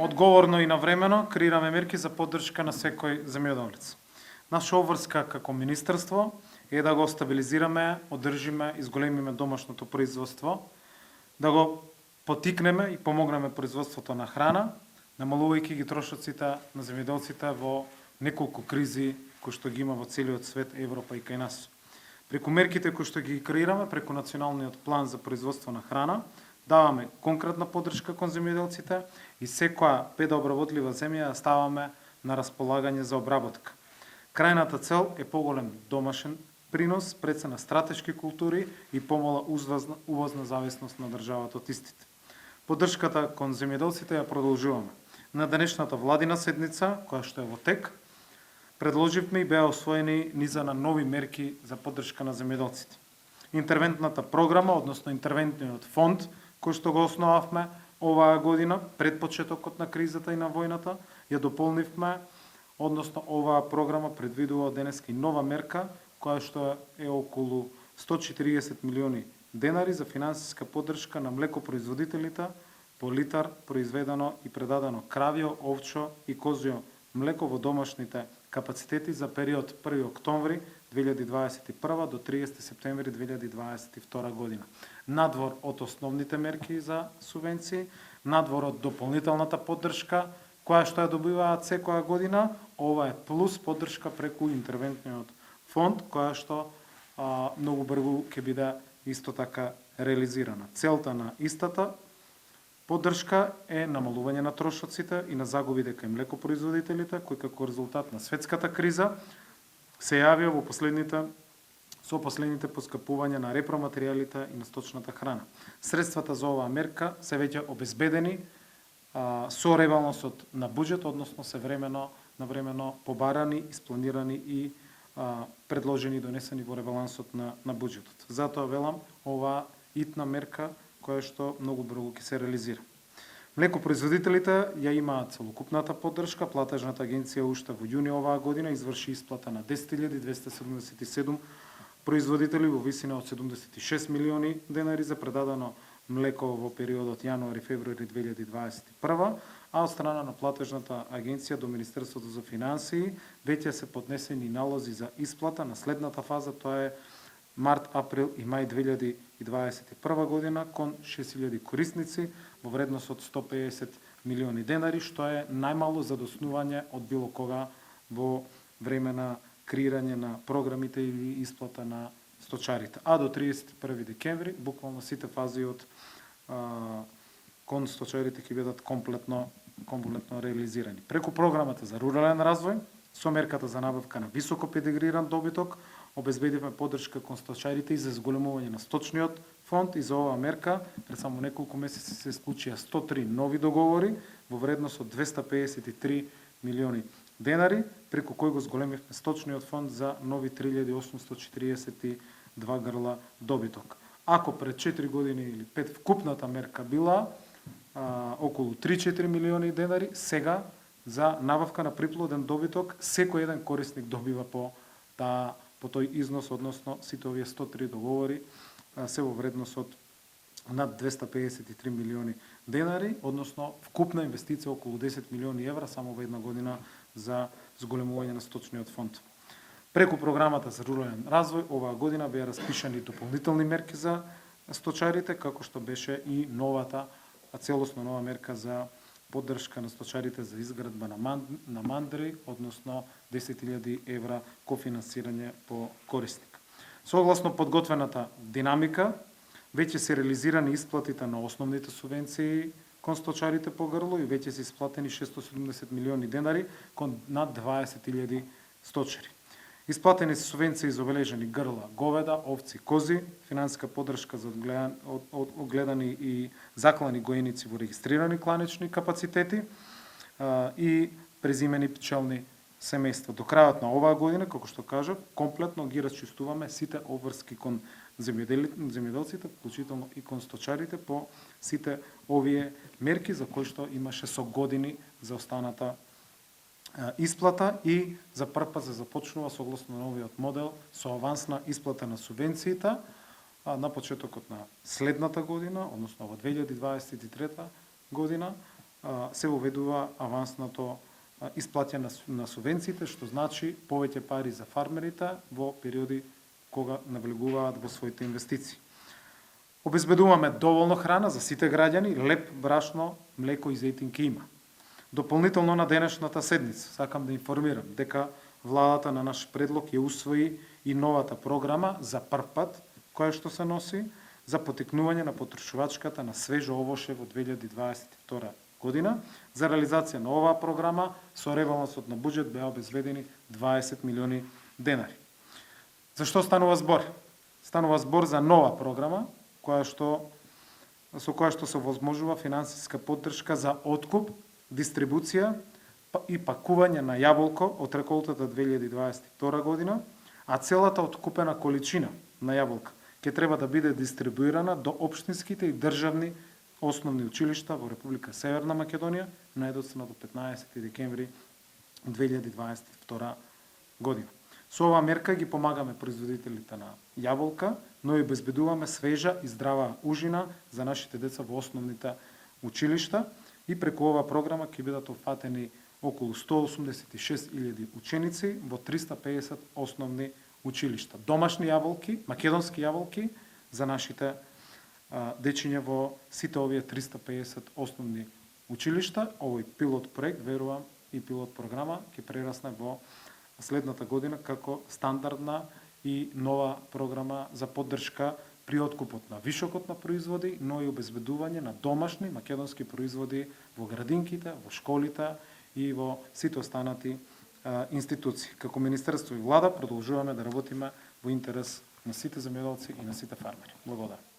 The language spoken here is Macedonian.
одговорно и навремено креираме мерки за поддршка на секој земјоделец. Наша обврска како министерство е да го стабилизираме, одржиме и зголемиме домашното производство, да го потикнеме и помогнеме производството на храна, намалувајќи ги трошоците на земјоделците во неколку кризи кои што ги има во целиот свет, Европа и кај нас. Преку мерките кои што ги креираме, преку националниот план за производство на храна, даваме конкретна поддршка кон земјоделците и секоја педообработлива земја ја ставаме на располагање за обработка. Крајната цел е поголем домашен принос, прецена стратешки култури и помала увозна зависност на државата од истите. Поддршката кон земјоделците ја продолжуваме. На денешната владина седница, која што е во тек, предложивме и беа освоени низа на нови мерки за поддршка на земјоделците. Интервентната програма, односно интервентниот фонд, кој што го основавме оваа година, пред почетокот на кризата и на војната, ја дополнивме, односно оваа програма предвидува денеска и нова мерка, која што е околу 140 милиони денари за финансиска поддршка на млекопроизводителите по литар произведено и предадено кравјо, овчо и козјо млеко во домашните капацитети за период 1 октомври 2021 до 30 септември 2022 година. Надвор од основните мерки за субвенции, надвор од дополнителната поддршка, која што ја добиваат секоја година, ова е плюс поддршка преку интервентниот фонд, која што многу брзо ќе биде исто така реализирана. Целта на истата поддршка е намалување на трошоците и на загубите кај млекопроизводителите, кои како резултат на светската криза се јавија во последните поскапувања на репроматеријалите и на сточната храна. Средствата за оваа мерка се веќе обезбедени со ребалансот на буџет, односно се навремено побарани, испланирани и предложени и донесени во ребалансот на буџетот. Затоа велам, оваа итна мерка која што многу брзо ќе се реализира. Млекопроизводителите ја имаат целокупната поддршка. Платежната агенција уште во јуни оваа година изврши исплата на 10.277 производители во висина од 76 милиони денари за предадено млеко во периодот јануари-февруари 2021, а од страна на платежната агенција до Министерството за финансии веќе се поднесени налози за исплата на следната фаза, тоа е март, април и мај 2021 година кон 6000 корисници во вредност од 150 милиони денари, што е најмало за доснување од било кога во време на креирање на програмите или исплата на сточарите. А до 31 декември, буквално сите фази од кон сточарите ќе бидат комплетно реализирани. Преку програмата за рурален развој, со мерката за набавка на високо педегриран добиток, обезбедивме поддршка кон сточарите и за зголемување на сточниот фонд и за оваа мерка пред само неколку месеци се склучија 103 нови договори во вредност од 253 милиони денари, преку кој го зголемивме сточниот фонд за нови 3842 грла добиток. Ако пред 4 години или 5 вкупната мерка била околу 3-4 милиони денари, сега за набавка на приплоден добиток секој еден корисник добива по тој износ, односно сите овие 103 договори се во вредност од над 253 милиони денари, односно вкупна инвестиција околу 10 милиони евра само во една година за зголемување на сточниот фонд. Преку програмата за рурален развој оваа година беа распишани дополнителни мерки за сточарите, како што беше и новата целосно нова мерка за поддршка на сточарите за изградба на мандри, односно 10.000 евра кофинансирање по корисник. Согласно подготвената динамика, веќе се реализирани исплатите на основните субвенции кон сточарите по грло и веќе се исплатени 670 милиони денари кон над 20.000 сточари. Исплатени се субвенции за обележени грла, говеда, овци, кози, финансиска поддршка за огледани и заклани гоеници во регистрирани кланични капацитети и презимени пчелни семејства. До крајот на оваа година, како што кажав, комплетно ги расчистуваме сите обврски кон земјоделците, вклучително и кон сточарите по сите овие мерки за кои што имаше со години за останата исплата и за прв пат се започнува согласно новиот модел со авансна исплата на субвенциите на почетокот на следната година, односно во 2023 година, се воведува авансното исплаќање на субвенциите, што значи повеќе пари за фармерите во периоди кога навлегуваат во своите инвестиции. Обезбедуваме доволно храна за сите граѓани, леп, брашно, млеко и зејтинки има. Дополнително на денешната седница сакам да информирам дека владата на наш предлог ја усвои и новата програма за прв пат, која што се носи за потикнување на потрошувачката на свежо овоше во 2022 година. За реализација на оваа програма со ребалансот на буџет беа обезбедени 20 милиони денари. За што станува збор? Станува збор за нова програма со која што се возможува финансиска поддршка за откуп, дистрибуција и пакување на јаболко од реколтата 2022 година, а целата откупена количина на јаболка ќе треба да биде дистрибуирана до општинските и државни основни училишта во Република Северна Македонија најдоцна до 15 декември 2022 година. Со оваа мерка ги помагаме производителите на јаболка, но и обезбедуваме свежа и здрава ужина за нашите деца во основните училишта и преку оваа програма ќе бидат опфатени околу 186.000 ученици во 350 основни училишта. Домашни јаболки, македонски јаболки за нашите дечиња во сите овие 350 основни училишта. Овој пилот проект, верувам, и пилот програма ќе прерасне во следната година како стандардна и нова програма за поддршка при откупот на вишокот на производи, но и обезбедување на домашни македонски производи во градинките, во школите и во сите останати институции. Како Министерство и Влада продолжуваме да работиме во интерес на сите земјоделци и на сите фармери. Благодарам.